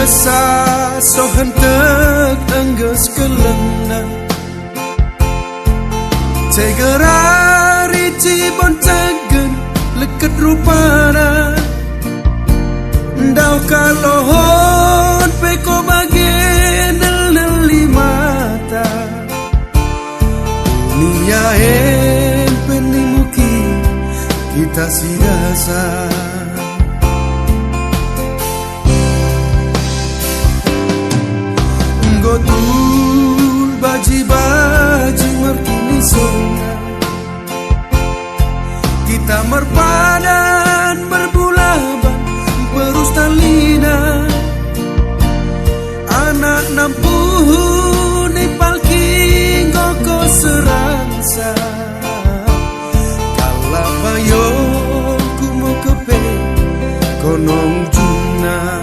Rasa so hentek enggeus kelengna Tegerari cibon tegen leket rupana Ndau kalohon peko bagen nel mata Dunia hen penimuki kita sidasa Gotul baji-baji merkini sona Kita merpadan berbulaban berus talina Anak nampuh ni palking koko serangsa Kalabayo ku mau kepe konong juna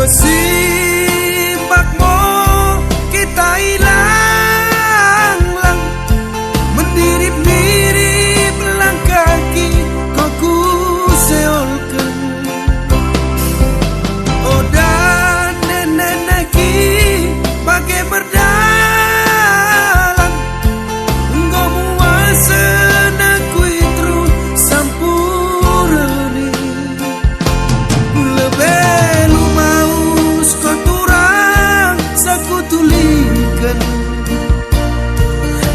Simak mo kita hilang lang Mendirip-dirip lang kaki kau ku seolkan Oh dan nenek-neki pakai berdalang Engkau muasen aku itu sampurni Lebih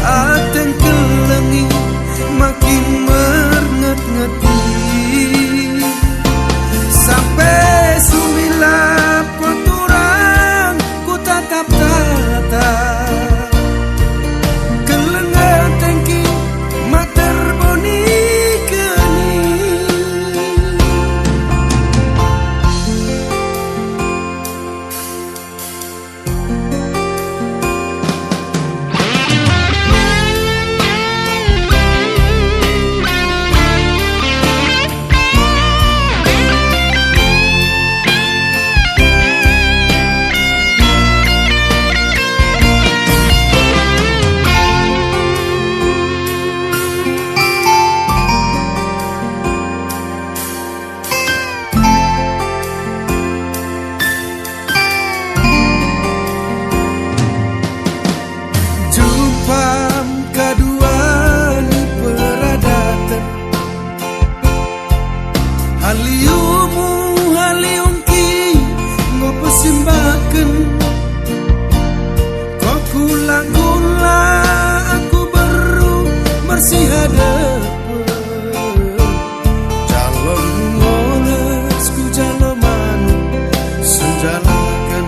Ateng kelengi makin menget-ngeti Sampai sumilap kotoran ku tatap-tata Kelengat tengki mater boni geni Haliumki ngopo simbaken kok kula-kula aku baru bersih hadap calon ngoles ku jaloman senjalakan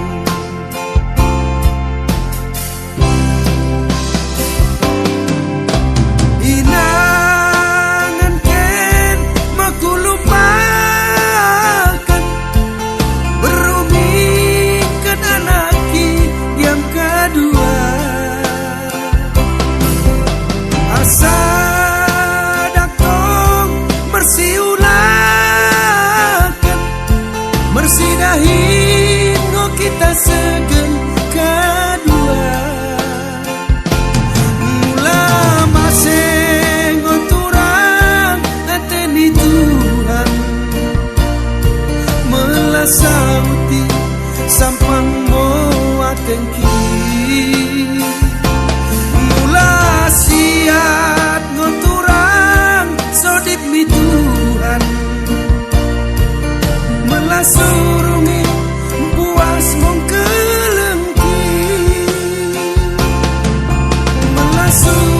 inangan ken maku lupa Mersidahin ngo kita segen kedua Mula masing ngoturang ateni Tuhan Melasauti sampang mo atengki Mula siat ngoturang sodip mi Tuhan Surungi puas mong kelengki Melasur